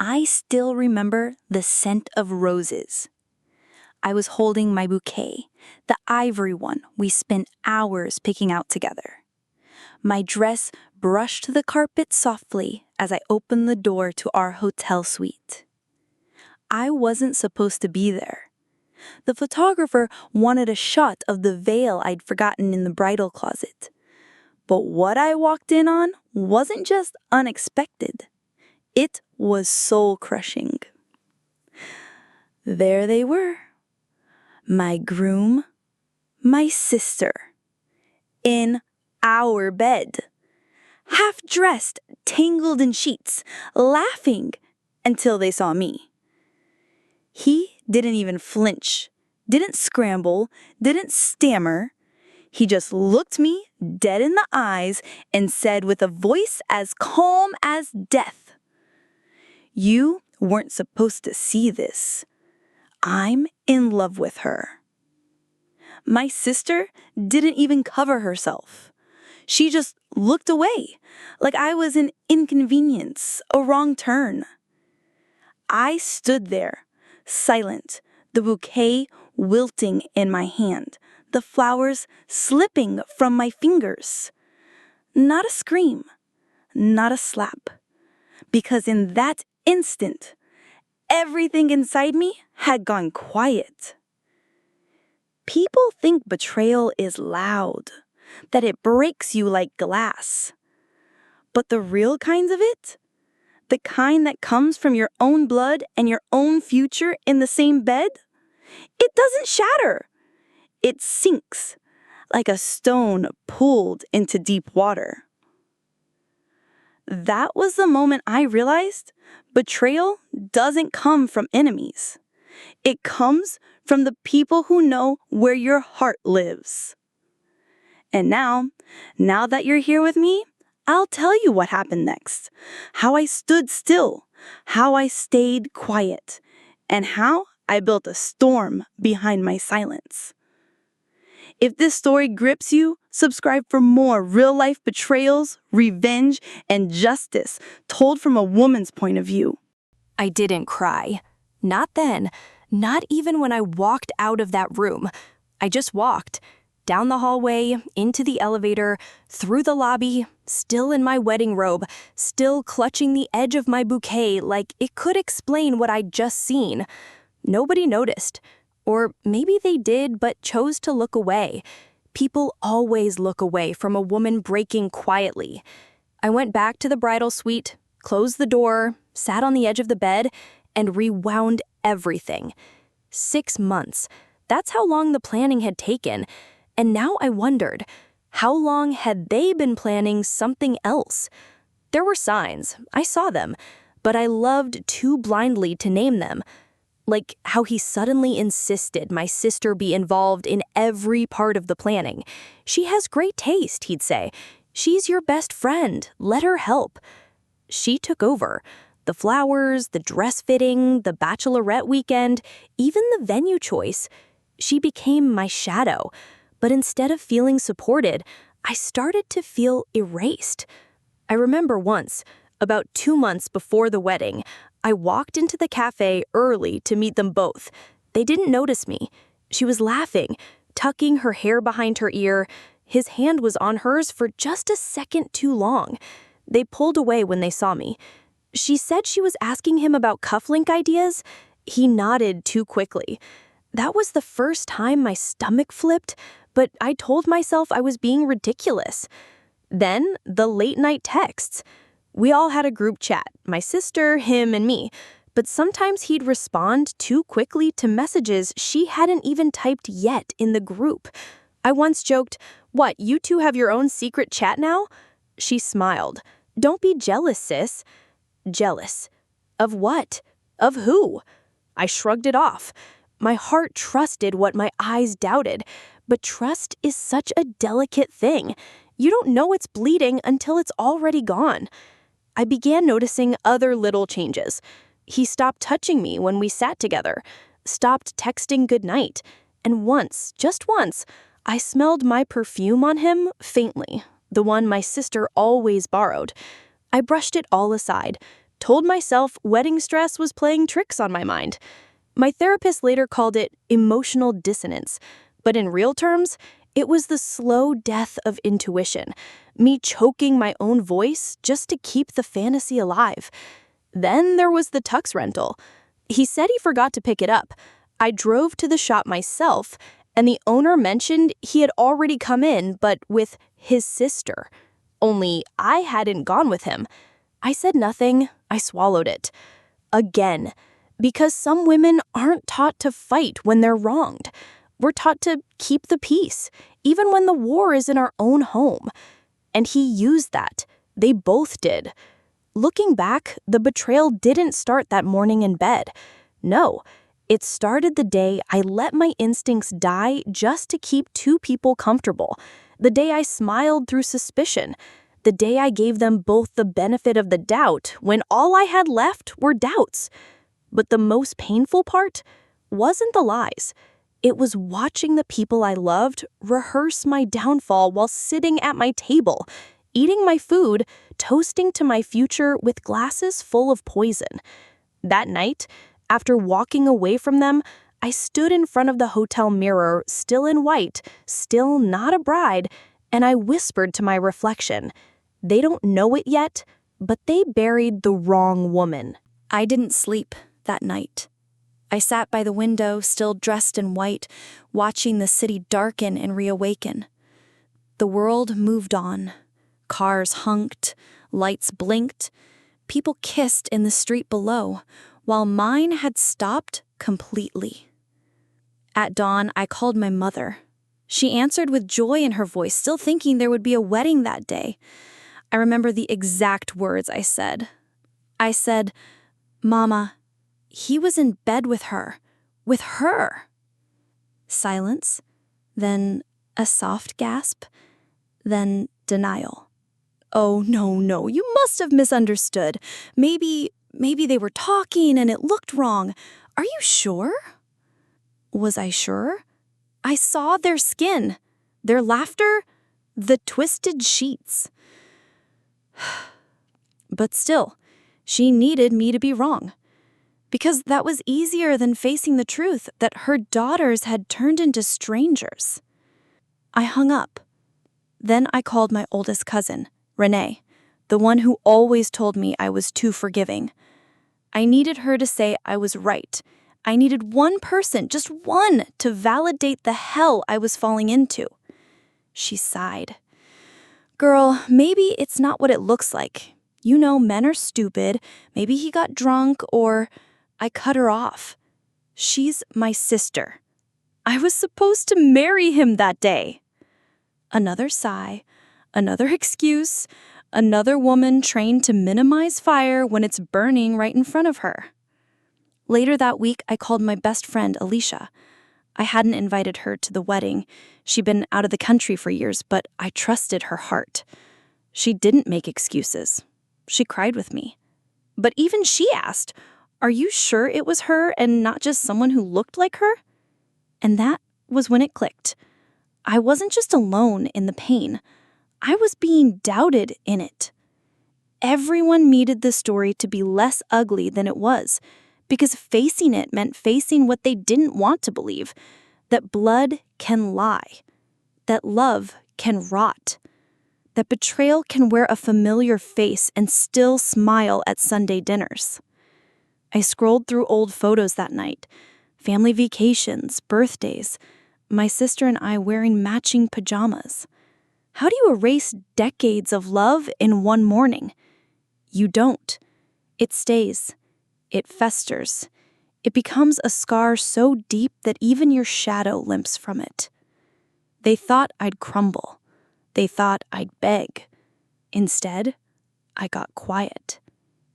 I still remember the scent of roses. I was holding my bouquet, the ivory one we spent hours picking out together. My dress brushed the carpet softly as I opened the door to our hotel suite. I wasn't supposed to be there. The photographer wanted a shot of the veil I'd forgotten in the bridal closet. But what I walked in on wasn't just unexpected. It was soul-crushing. There they were. My groom, my sister, in our bed, half-dressed, tangled in sheets, laughing until they saw me. He didn't even flinch, didn't scramble, didn't stammer. He just looked me dead in the eyes and said with a voice as calm as death, "You weren't supposed to see this. I'm in love with her." My sister didn't even cover herself. She just looked away, like I was an inconvenience, a wrong turn. I stood there, silent, the bouquet wilting in my hand, the flowers slipping from my fingers. Not a scream, not a slap, because in that instant, everything inside me had gone quiet. People think betrayal is loud, that it breaks you like glass. But the real kinds of it, the kind that comes from your own blood and your own future in the same bed, it doesn't shatter. It sinks like a stone pulled into deep water. That was the moment I realized betrayal doesn't come from enemies. It comes from the people who know where your heart lives. And now that you're here with me, I'll tell you what happened next. How I stood still, how I stayed quiet, and how I built a storm behind my silence. If this story grips you, subscribe for more real-life betrayals, revenge, and justice told from a woman's point of view. I didn't cry. Not then. Not even when I walked out of that room. I just walked. Down the hallway, into the elevator, through the lobby, still in my wedding robe, still clutching the edge of my bouquet like it could explain what I'd just seen. Nobody noticed. Or maybe they did, but chose to look away. People always look away from a woman breaking quietly. I went back to the bridal suite, closed the door, sat on the edge of the bed, and rewound everything. 6 months. That's how long the planning had taken. And now I wondered, how long had they been planning something else? There were signs. I saw them. But I loved too blindly to name them. Like how he suddenly insisted my sister be involved in every part of the planning. She has great taste, he'd say. She's your best friend. Let her help. She took over. The flowers, the dress fitting, the bachelorette weekend, even the venue choice. She became my shadow. But instead of feeling supported, I started to feel erased. I remember once, about 2 months before the wedding, I walked into the cafe early to meet them both. They didn't notice me. She was laughing, tucking her hair behind her ear. His hand was on hers for just a second too long. They pulled away when they saw me. She said she was asking him about cufflink ideas. He nodded too quickly. That was the first time my stomach flipped, but I told myself I was being ridiculous. Then, the late-night texts. We all had a group chat, my sister, him, and me, but sometimes he'd respond too quickly to messages she hadn't even typed yet in the group. I once joked, "What, you two have your own secret chat now?" She smiled. "Don't be jealous, sis." Jealous. Of what? Of who? I shrugged it off. My heart trusted what my eyes doubted, but trust is such a delicate thing. You don't know it's bleeding until it's already gone. I began noticing other little changes. He stopped touching me when we sat together, stopped texting goodnight, and once, just once, I smelled my perfume on him faintly, the one my sister always borrowed. I brushed it all aside, Told myself wedding stress was playing tricks on my mind. My therapist later called it emotional dissonance, but in real terms, it was the slow death of intuition, me choking my own voice just to keep the fantasy alive. Then there was the tux rental. He said he forgot to pick it up. I drove to the shop myself, and the owner mentioned he had already come in, but with his sister. Only I hadn't gone with him. I said nothing. I swallowed it. Again, because some women aren't taught to fight when they're wronged. We're taught to keep the peace, even when the war is in our own home. And he used that. They both did. Looking back, the betrayal didn't start that morning in bed. No, it started the day I let my instincts die just to keep two people comfortable. The day I smiled through suspicion. The day I gave them both the benefit of the doubt when all I had left were doubts. But the most painful part wasn't the lies. It was watching the people I loved rehearse my downfall while sitting at my table, eating my food, toasting to my future with glasses full of poison. That night, after walking away from them, I stood in front of the hotel mirror, still in white, still not a bride, and I whispered to my reflection, "They don't know it yet, but they buried the wrong woman." I didn't sleep that night. I sat by the window, still dressed in white, watching the city darken and reawaken. The world moved on. Cars honked, lights blinked, people kissed in the street below, while mine had stopped completely. At dawn, I called my mother. She answered with joy in her voice, still thinking there would be a wedding that day. I remember the exact words I said. I said, "Mama, he was in bed with her. With her." Silence, then a soft gasp, then denial. "Oh, no, you must have misunderstood. Maybe they were talking and it looked wrong. Are you sure?" Was I sure? I saw their skin, their laughter, the twisted sheets. But still, she needed me to be wrong. Because that was easier than facing the truth that her daughters had turned into strangers. I hung up. Then I called my oldest cousin, Renee, the one who always told me I was too forgiving. I needed her to say I was right. I needed one person, just one, to validate the hell I was falling into. She sighed. "Girl, maybe it's not what it looks like. You know, men are stupid. Maybe he got drunk or..." I cut her off. "She's my sister. I was supposed to marry him that day." Another sigh, another excuse, another woman trained to minimize fire when it's burning right in front of her. Later that week, I called my best friend, Alicia. I hadn't invited her to the wedding. She'd been out of the country for years, but I trusted her heart. She didn't make excuses. She cried with me. But even she asked, "Are you sure it was her and not just someone who looked like her?" And that was when it clicked. I wasn't just alone in the pain. I was being doubted in it. Everyone needed the story to be less ugly than it was, because facing it meant facing what they didn't want to believe, that blood can lie, that love can rot, that betrayal can wear a familiar face and still smile at Sunday dinners. I scrolled through old photos that night, family vacations, birthdays, my sister and I wearing matching pajamas. How do you erase decades of love in one morning? You don't. It stays. It festers. It becomes a scar so deep that even your shadow limps from it. They thought I'd crumble. They thought I'd beg. Instead, I got quiet.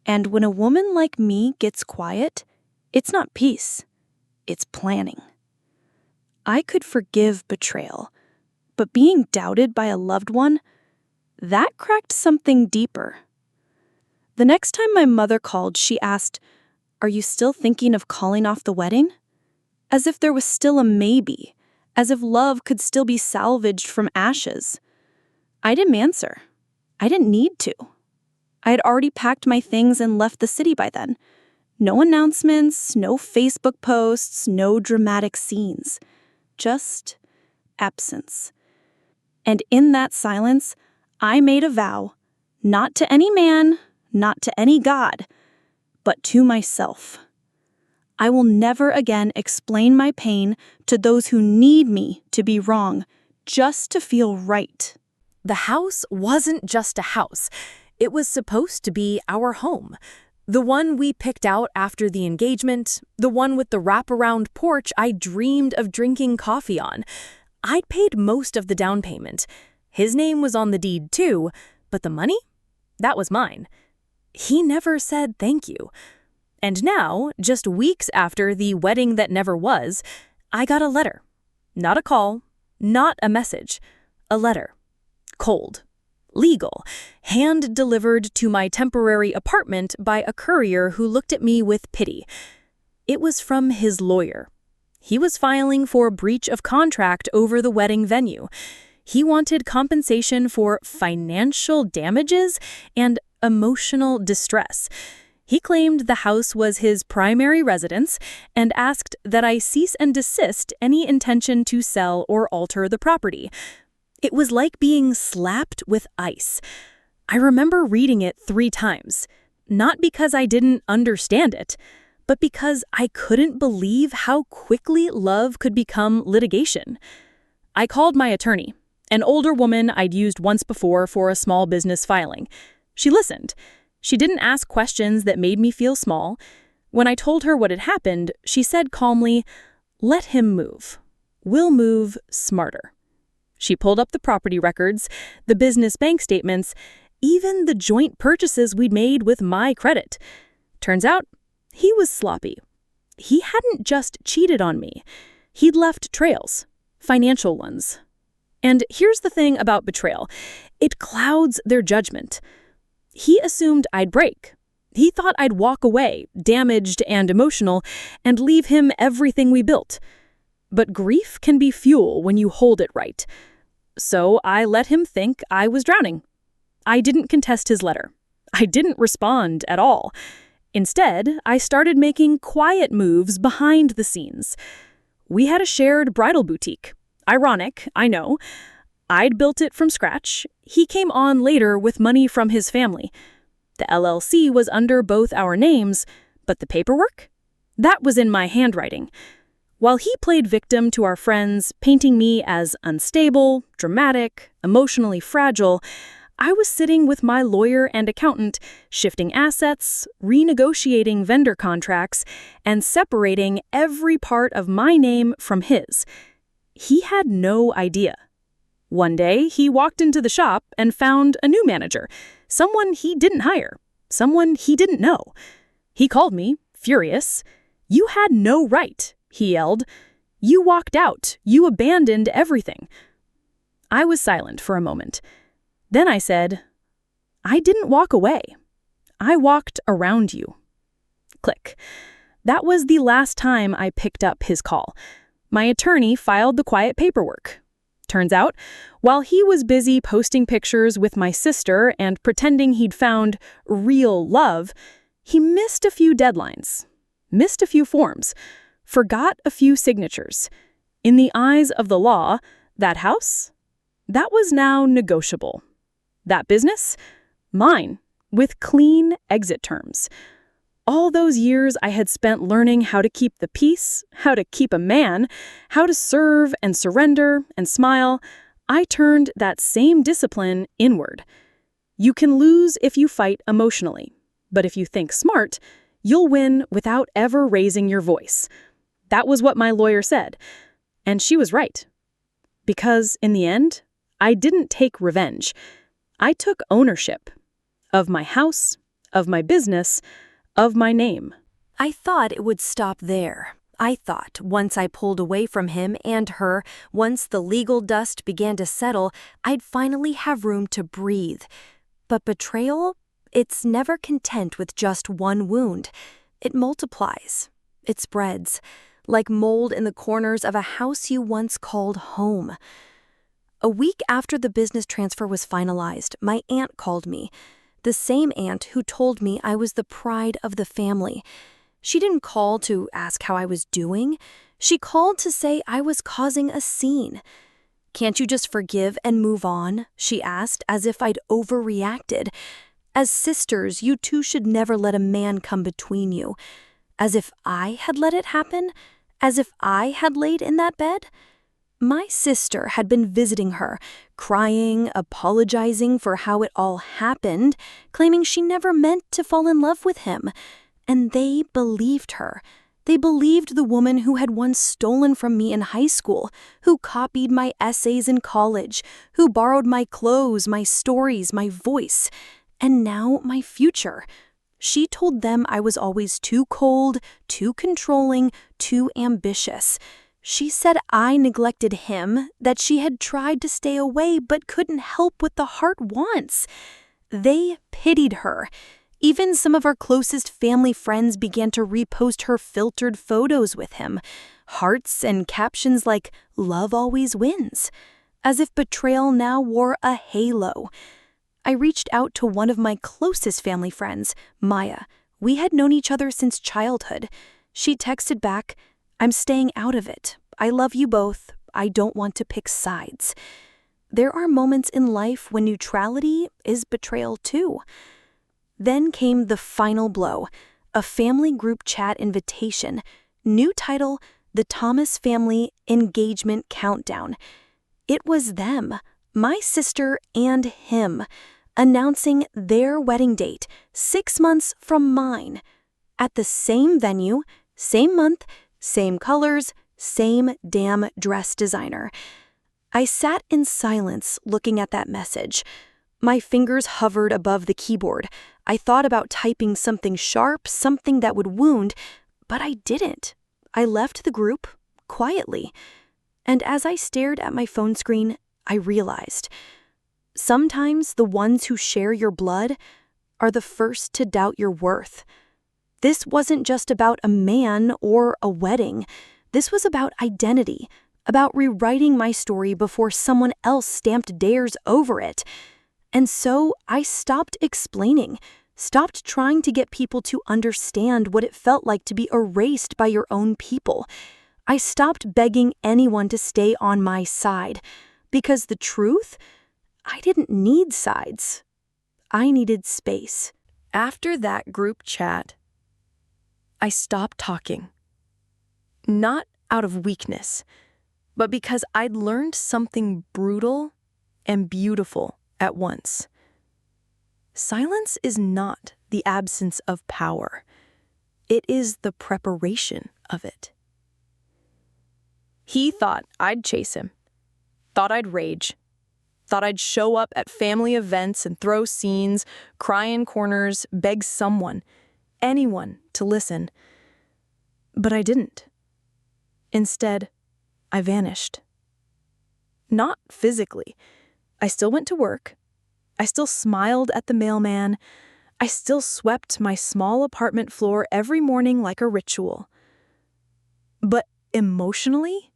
And when a woman like me gets quiet, it's not peace. It's planning. I could forgive betrayal, but being doubted by a loved one, that cracked something deeper. The next time my mother called, she asked, "Are you still thinking of calling off the wedding?" As if there was still a maybe, as if love could still be salvaged from ashes. I didn't answer. I didn't need to. I had already packed my things and left the city by then. No announcements, no Facebook posts, no dramatic scenes. Just absence. And in that silence, I made a vow, not to any man, not to any god, but to myself. I will never again explain my pain to those who need me to be wrong, just to feel right. The house wasn't just a house. It was supposed to be our home. The one we picked out after the engagement, the one with the wraparound porch I dreamed of drinking coffee on. I'd paid most of the down payment. His name was on the deed too, but the money? That was mine. He never said thank you. And now, just weeks after the wedding that never was, I got a letter. Not a call, not a message. A letter. Cold. Legal. Hand-delivered to my temporary apartment by a courier who looked at me with pity. It was from his lawyer. He was filing for breach of contract over the wedding venue. He wanted compensation for financial damages and emotional distress. He claimed the house was his primary residence and asked that I cease and desist any intention to sell or alter the property. It was like being slapped with ice. I remember reading it 3 times, not because I didn't understand it, but because I couldn't believe how quickly love could become litigation. I called my attorney, an older woman I'd used once before for a small business filing. She listened. She didn't ask questions that made me feel small. When I told her what had happened, she said calmly, "Let him move. We'll move smarter." She pulled up the property records, the business bank statements, even the joint purchases we'd made with my credit. Turns out, he was sloppy. He hadn't just cheated on me. He'd left trails, financial ones. And here's the thing about betrayal. It clouds their judgment. He assumed I'd break. He thought I'd walk away, damaged and emotional, and leave him everything we built. But grief can be fuel when you hold it right. So I let him think I was drowning. I didn't contest his letter. I didn't respond at all. Instead, I started making quiet moves behind the scenes. We had a shared bridal boutique. Ironic, I know. I'd built it from scratch. He came on later with money from his family. The LLC was under both our names, but the paperwork? That was in my handwriting. While he played victim to our friends, painting me as unstable, dramatic, emotionally fragile, I was sitting with my lawyer and accountant, shifting assets, renegotiating vendor contracts, and separating every part of my name from his. He had no idea. One day, he walked into the shop and found a new manager, someone he didn't hire, someone he didn't know. He called me, furious. "You had no right," he yelled. "You walked out. You abandoned everything." I was silent for a moment. Then I said, "I didn't walk away. I walked around you." Click. That was the last time I picked up his call. My attorney filed the quiet paperwork. Turns out, while he was busy posting pictures with my sister and pretending he'd found real love, he missed a few deadlines, missed a few forms, forgot a few signatures. In the eyes of the law, that house? That was now negotiable. That business? Mine, with clean exit terms. All those years I had spent learning how to keep the peace, how to keep a man, how to serve and surrender and smile, I turned that same discipline inward. You can lose if you fight emotionally, but if you think smart, you'll win without ever raising your voice. That was what my lawyer said, and she was right. Because in the end, I didn't take revenge. I took ownership of my house, of my business, of my name. I thought it would stop there. I thought once I pulled away from him and her, once the legal dust began to settle, I'd finally have room to breathe. But betrayal? It's never content with just one wound. It multiplies. It spreads, like mold in the corners of a house you once called home. A week after the business transfer was finalized, my aunt called me. the same aunt who told me I was the pride of the family. She didn't call to ask how I was doing. She called to say I was causing a scene. "Can't you just forgive and move on?" she asked, as if I'd overreacted. "As sisters, you two should never let a man come between you." As if I had let it happen? As if I had laid in that bed? My sister had been visiting her, crying, apologizing for how it all happened, claiming she never meant to fall in love with him. And they believed her. They believed the woman who had once stolen from me in high school, who copied my essays in college, who borrowed my clothes, my stories, my voice, and now my future. She told them I was always too cold, too controlling, too ambitious. She said I neglected him, that she had tried to stay away but couldn't help what the heart wants. They pitied her. Even some of our closest family friends began to repost her filtered photos with him, hearts and captions like "Love always wins," as if betrayal now wore a halo. I reached out to one of my closest family friends, Maya. We had known each other since childhood. She texted back, "I'm staying out of it. I love you both. I don't want to pick sides." There are moments in life when neutrality is betrayal too. Then came the final blow, a family group chat invitation. New title, The Thomas Family Engagement Countdown. It was them, my sister and him, announcing their wedding date 6 months from mine. At the same venue, same month, same colors, same damn dress designer. I sat in silence looking at that message. My fingers hovered above the keyboard. I thought about typing something sharp, something that would wound, but I didn't. I left the group quietly. And as I stared at my phone screen, I realized sometimes the ones who share your blood are the first to doubt your worth. This wasn't just about a man or a wedding. This was about identity, about rewriting my story before someone else stamped theirs over it. And so I stopped explaining, stopped trying to get people to understand what it felt like to be erased by your own people. I stopped begging anyone to stay on my side, because the truth, I didn't need sides. I needed space. After that group chat, I stopped talking. Not out of weakness, but because I'd learned something brutal and beautiful at once. Silence is not the absence of power. It is the preparation of it. He thought I'd chase him, thought I'd rage, thought I'd show up at family events and throw scenes, cry in corners, beg someone, anyone to listen. But I didn't. Instead, I vanished. Not physically. I still went to work. I still smiled at the mailman. I still swept my small apartment floor every morning like a ritual. But emotionally,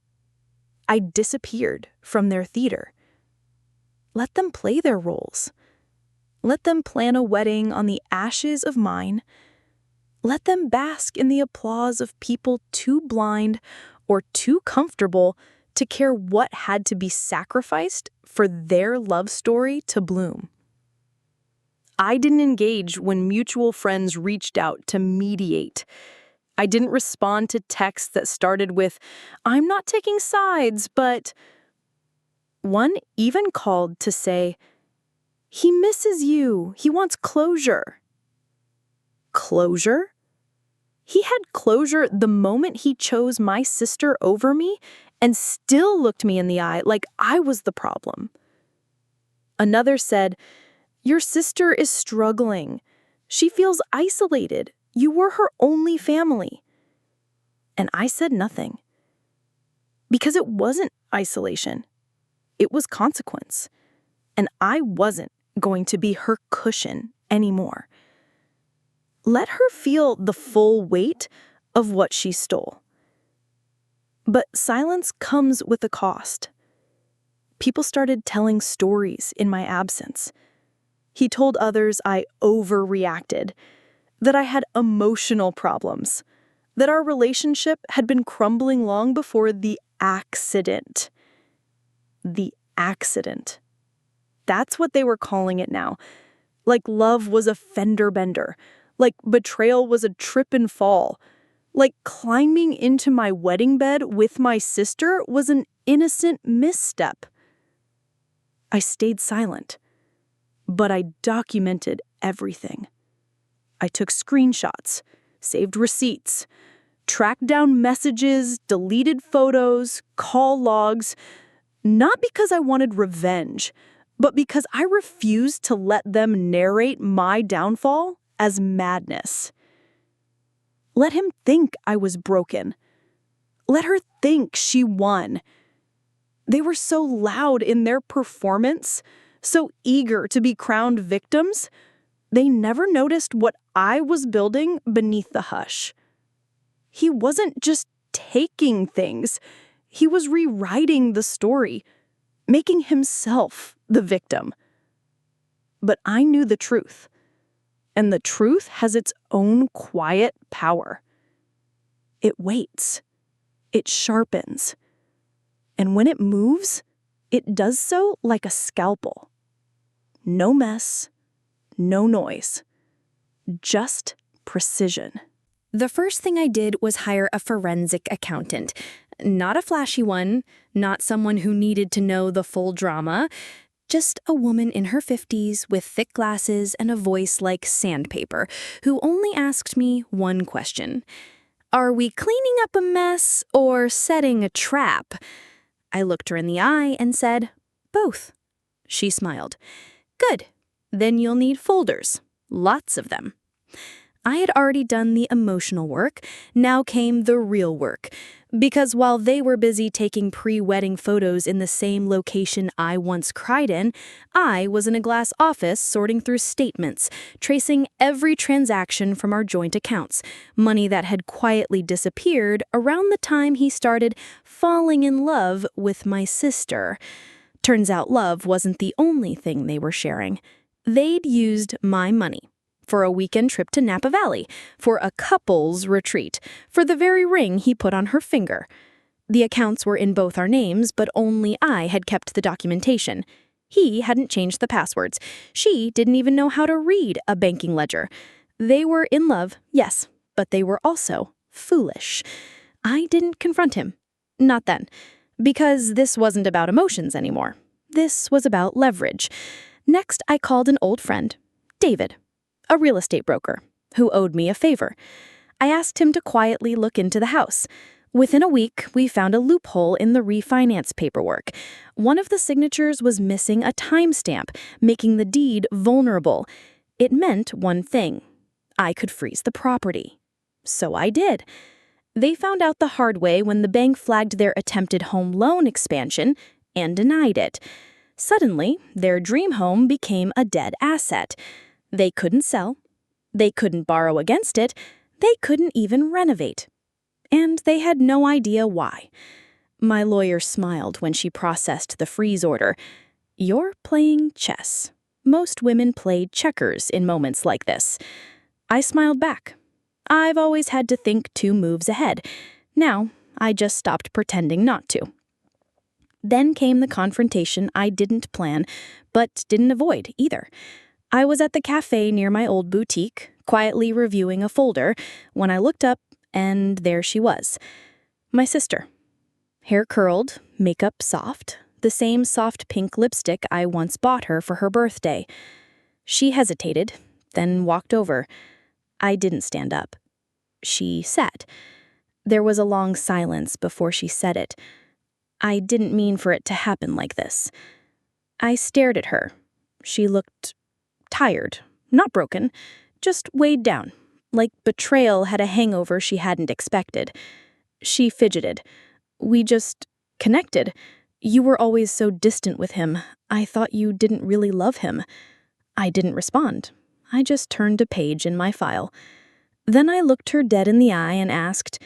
I disappeared from their theater. Let them play their roles. Let them plan a wedding on the ashes of mine. Let them bask in the applause of people too blind or too comfortable to care what had to be sacrificed for their love story to bloom. I didn't engage when mutual friends reached out to mediate. I didn't respond to texts that started with, "I'm not taking sides, but..." One even called to say, "He misses you. He wants closure." Closure? He had closure the moment he chose my sister over me and still looked me in the eye like I was the problem. Another said, "Your sister is struggling. She feels isolated. You were her only family." And I said nothing. Because it wasn't isolation. It was consequence. And I wasn't going to be her cushion anymore. Let her feel the full weight of what she stole. But silence comes with a cost. People started telling stories in my absence. He told others I overreacted, that I had emotional problems, that our relationship had been crumbling long before the accident. The accident. That's what they were calling it now. Like love was a fender bender. Like betrayal was a trip and fall. Like climbing into my wedding bed with my sister was an innocent misstep. I stayed silent, but I documented everything. I took screenshots, saved receipts, tracked down messages, deleted photos, call logs, not because I wanted revenge, but because I refused to let them narrate my downfall as madness. Let him think I was broken. Let her think she won. They were so loud in their performance, so eager to be crowned victims, they never noticed what I was building beneath the hush. He wasn't just taking things, he was rewriting the story, making himself the victim. But I knew the truth, and the truth has its own quiet power. It waits, it sharpens, and when it moves, it does so like a scalpel. No mess, no noise, just precision. The first thing I did was hire a forensic accountant. Not a flashy one, not someone who needed to know the full drama, just a woman in her 50s with thick glasses and a voice like sandpaper, who only asked me one question. Are we cleaning up a mess or setting a trap? I looked her in the eye and said, both. She smiled. Good. Then you'll need folders. Lots of them. I had already done the emotional work. Now came the real work. Because while they were busy taking pre-wedding photos in the same location I once cried in, I was in a glass office sorting through statements, tracing every transaction from our joint accounts, money that had quietly disappeared around the time he started falling in love with my sister. Turns out love wasn't the only thing they were sharing. They'd used my money. For a weekend trip to Napa Valley, for a couple's retreat, for the very ring he put on her finger. The accounts were in both our names, but only I had kept the documentation. He hadn't changed the passwords. She didn't even know how to read a banking ledger. They were in love, yes, but they were also foolish. I didn't confront him. Not then. Because this wasn't about emotions anymore. This was about leverage. Next, I called an old friend, David, a real estate broker, who owed me a favor. I asked him to quietly look into the house. Within a week, we found a loophole in the refinance paperwork. One of the signatures was missing a timestamp, making the deed vulnerable. It meant one thing. I could freeze the property. So I did. They found out the hard way when the bank flagged their attempted home loan expansion and denied it. Suddenly, their dream home became a dead asset. They couldn't sell, they couldn't borrow against it, they couldn't even renovate. And they had no idea why. My lawyer smiled when she processed the freeze order. You're playing chess. Most women played checkers in moments like this. I smiled back. I've always had to think 2 moves ahead. Now, I just stopped pretending not to. Then came the confrontation I didn't plan, but didn't avoid either. I was at the cafe near my old boutique, quietly reviewing a folder, when I looked up, and there she was. My sister. Hair curled, makeup soft, the same soft pink lipstick I once bought her for her birthday. She hesitated, then walked over. I didn't stand up. She sat. There was a long silence before she said it. I didn't mean for it to happen like this. I stared at her. She looked tired, not broken, just weighed down, like betrayal had a hangover she hadn't expected. She fidgeted. We just connected. You were always so distant with him. I thought you didn't really love him. I didn't respond. I just turned a page in my file. Then I looked her dead in the eye and asked,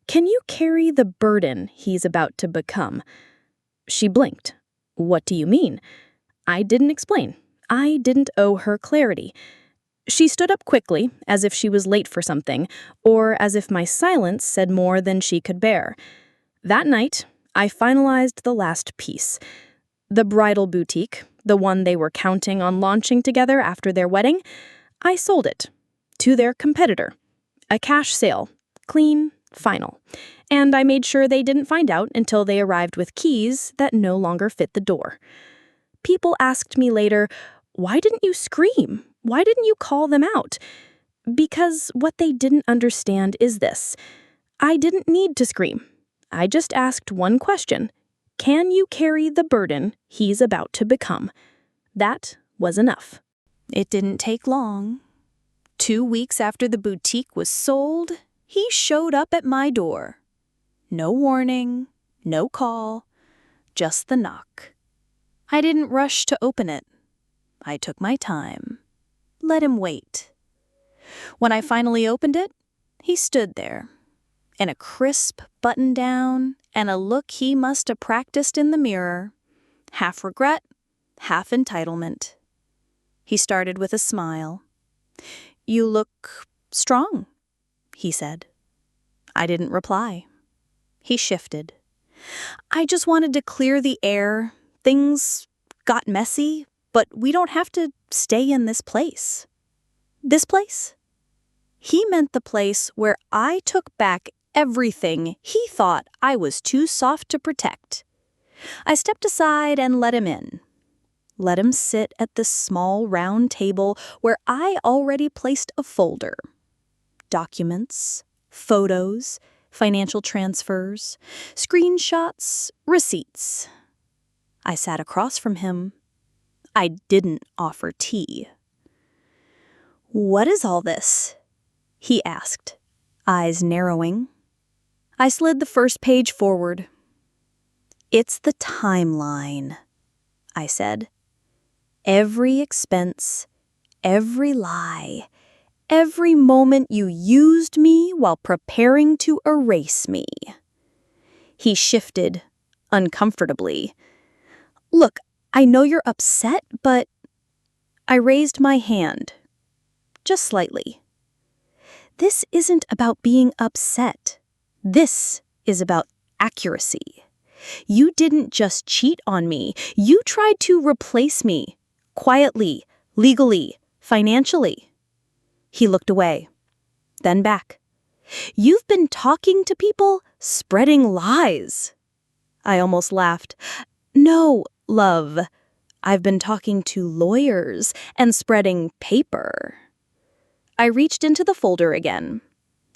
"Can you carry the burden he's about to become?" She blinked. What do you mean? I didn't explain. I didn't owe her clarity. She stood up quickly, as if she was late for something, or as if my silence said more than she could bear. That night, I finalized the last piece. The bridal boutique, the one they were counting on launching together after their wedding, I sold it to their competitor. A cash sale, clean, final. And I made sure they didn't find out until they arrived with keys that no longer fit the door. People asked me later, "Why didn't you scream? Why didn't you call them out?" Because what they didn't understand is this. I didn't need to scream. I just asked one question. Can you carry the burden he's about to become? That was enough. It didn't take long. 2 weeks after the boutique was sold, he showed up at my door. No warning, no call, just the knock. I didn't rush to open it. I took my time. Let him wait. When I finally opened it, he stood there, in a crisp button-down and a look he must have practiced in the mirror, half regret, half entitlement. He started with a smile. "You look strong," he said. I didn't reply. He shifted. "I just wanted to clear the air. Things got messy, but we don't have to stay in this place." This place? He meant the place where I took back everything he thought I was too soft to protect. I stepped aside and let him in. Let him sit at the small round table where I already placed a folder. Documents, photos, financial transfers, screenshots, receipts. I sat across from him. I didn't offer tea. "What is all this?" he asked, eyes narrowing. I slid the first page forward. "It's the timeline," I said. "Every expense, every lie, every moment you used me while preparing to erase me." He shifted, uncomfortably. "Look, I know you're upset, but..." I raised my hand, just slightly. "This isn't about being upset. This is about accuracy. You didn't just cheat on me. You tried to replace me. Quietly, legally, financially." He looked away, then back. "You've been talking to people, spreading lies." I almost laughed. "No, love. I've been talking to lawyers and spreading paper." I reached into the folder again,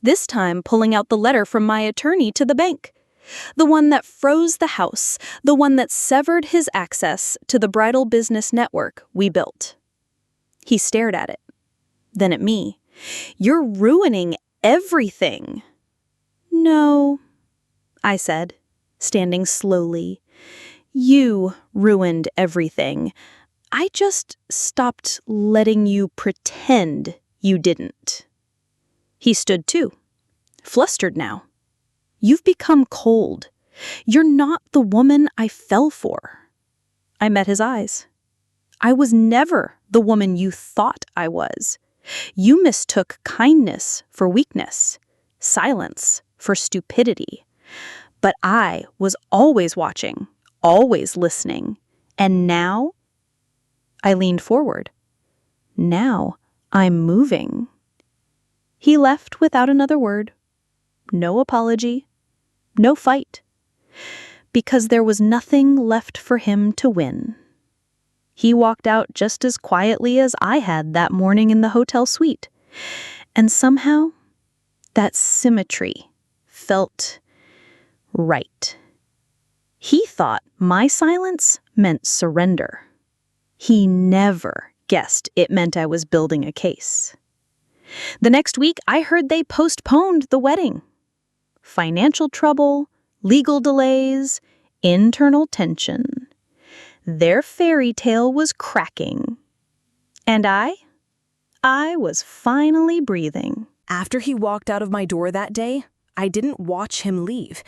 this time pulling out the letter from my attorney to the bank. The one that froze the house, the one that severed his access to the bridal business network we built. He stared at it, then at me. "You're ruining everything." "No," I said, standing slowly. "You ruined everything. I just stopped letting you pretend you didn't." He stood too, flustered now. "You've become cold. You're not the woman I fell for." I met his eyes. "I was never the woman you thought I was. You mistook kindness for weakness, silence for stupidity. But I was always watching, always listening. And now..." I leaned forward. "Now I'm moving." He left without another word. No apology. No fight. Because there was nothing left for him to win. He walked out just as quietly as I had that morning in the hotel suite. And somehow, that symmetry felt right. He thought my silence meant surrender. He never guessed it meant I was building a case. The next week, I heard they postponed the wedding. Financial trouble, legal delays, internal tension. Their fairy tale was cracking. And I was finally breathing. After he walked out of my door that day, I didn't watch him leave.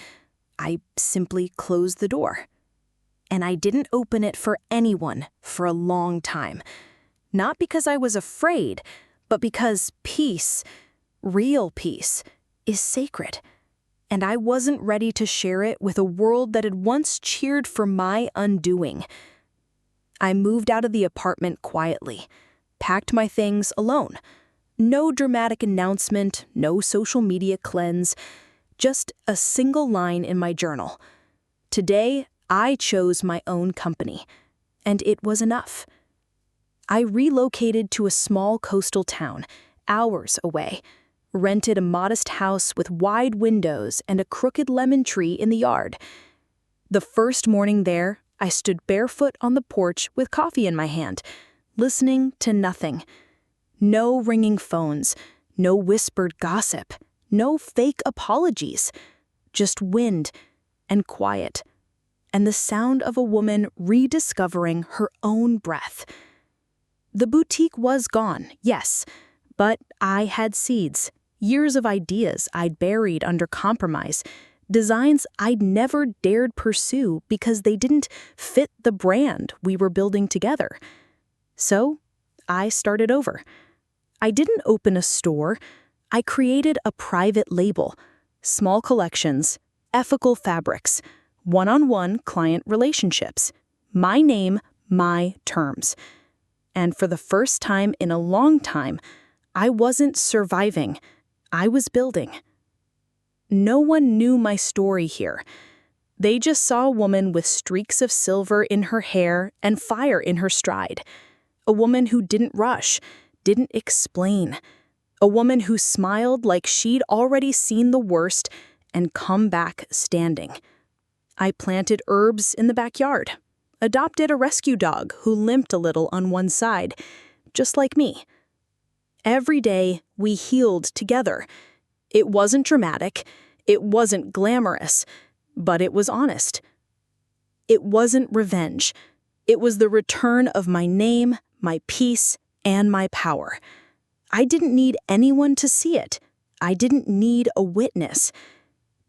I simply closed the door. And I didn't open it for anyone for a long time. not because I was afraid, but because peace, real peace, is sacred. And I wasn't ready to share it with a world that had once cheered for my undoing. I moved out of the apartment quietly, packed my things alone. No dramatic announcement, no social media cleanse, just a single line in my journal. Today, I chose my own company, and it was enough. I relocated to a small coastal town, hours away, rented a modest house with wide windows and a crooked lemon tree in the yard. The first morning there, I stood barefoot on the porch with coffee in my hand, listening to nothing. No ringing phones, no whispered gossip, no fake apologies, just wind and quiet, and the sound of a woman rediscovering her own breath. The boutique was gone, yes, but I had seeds, years of ideas I'd buried under compromise, designs I'd never dared pursue because they didn't fit the brand we were building together. So I started over. I didn't open a store. I created a private label, small collections, ethical fabrics, one-on-one client relationships, my name, my terms. And for the first time in a long time, I wasn't surviving. I was building. No one knew my story here. They just saw a woman with streaks of silver in her hair and fire in her stride. A woman who didn't rush, didn't explain. A woman who smiled like she'd already seen the worst and come back standing. I planted herbs in the backyard, adopted a rescue dog who limped a little on one side, just like me. Every day, we healed together. It wasn't dramatic, it wasn't glamorous, but it was honest. It wasn't revenge. It was the return of my name, my peace, and my power. I didn't need anyone to see it. I didn't need a witness.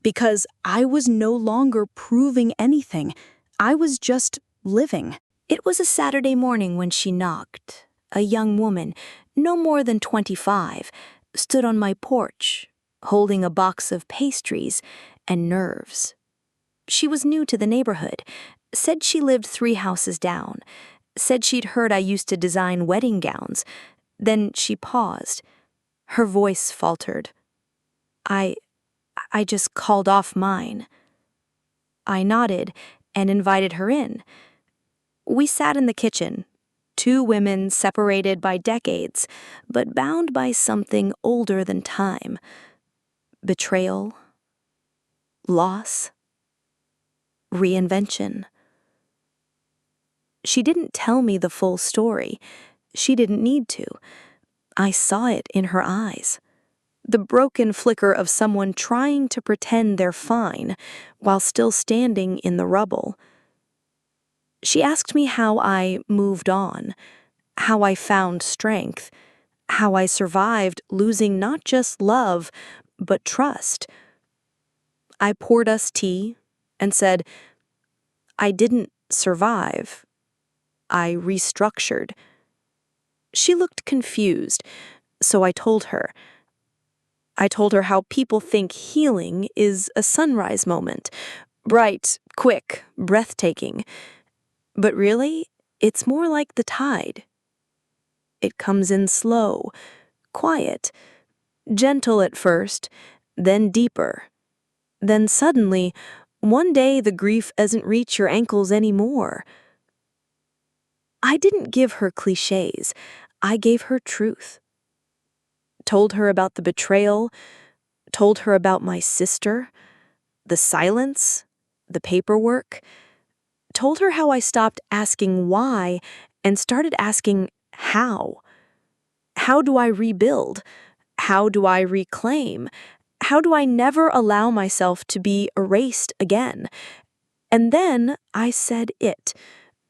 Because I was no longer proving anything. I was just living. It was a Saturday morning when she knocked. A young woman, no more than 25, stood on my porch, holding a box of pastries and nerves. She was new to the neighborhood, said she lived 3 houses down, said she'd heard I used to design wedding gowns. Then she paused. Her voice faltered. I just called off mine. I nodded and invited her in. We sat in the kitchen, 2 women separated by decades, but bound by something older than time. Betrayal, loss, reinvention. She didn't tell me the full story. She didn't need to. I saw it in her eyes. The broken flicker of someone trying to pretend they're fine while still standing in the rubble. She asked me how I moved on, how I found strength, how I survived losing not just love, but trust. I poured us tea and said, I didn't survive. I restructured. She looked confused, so I told her. I told her how people think healing is a sunrise moment, bright, quick, breathtaking. But really, it's more like the tide. It comes in slow, quiet, gentle at first, then deeper. Then suddenly, one day the grief doesn't reach your ankles anymore. I didn't give her cliches. I gave her truth. Told her about the betrayal, told her about my sister, the silence, the paperwork, told her how I stopped asking why and started asking how. How do I rebuild? How do I reclaim? How do I never allow myself to be erased again? And then I said it,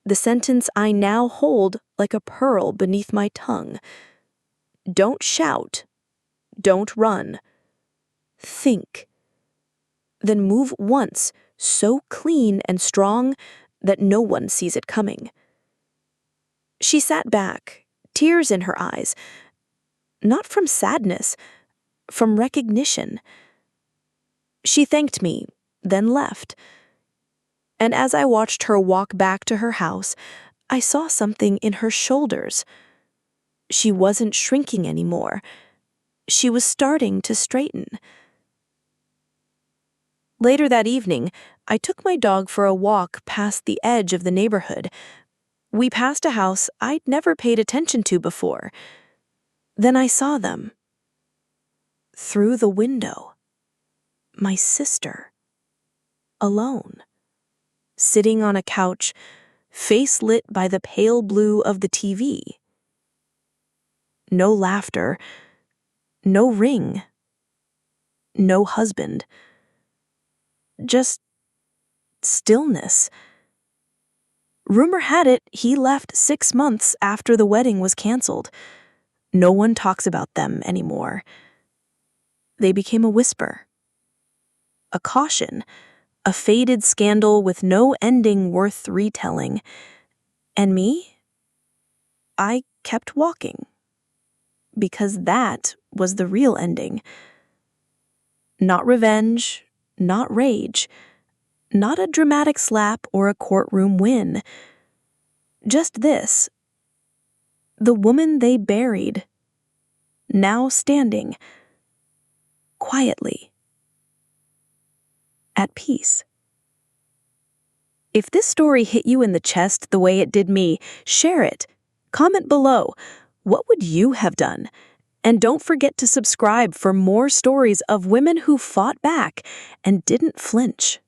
the sentence I now hold like a pearl beneath my tongue. Don't shout. Don't run. Think. Then move once, so clean and strong that no one sees it coming. She sat back, tears in her eyes. Not from sadness, from recognition. She thanked me, then left. And as I watched her walk back to her house, I saw something in her shoulders. She wasn't shrinking anymore. She was starting to straighten. Later that evening, I took my dog for a walk past the edge of the neighborhood. We passed a house I'd never paid attention to before. Then I saw them. Through the window. My sister. Alone. Sitting on a couch, face lit by the pale blue of the TV. No laughter. No ring. No husband. Just stillness. Rumor had it he left 6 months after the wedding was canceled. No one talks about them anymore. They became a whisper. A caution. A faded scandal with no ending worth retelling. And me? I kept walking. Because that was the real ending. Not revenge, not rage, not a dramatic slap or a courtroom win. Just this. The woman they buried, now standing, quietly, at peace. If this story hit you in the chest the way it did me, share it. Comment below. What would you have done? And don't forget to subscribe for more stories of women who fought back and didn't flinch.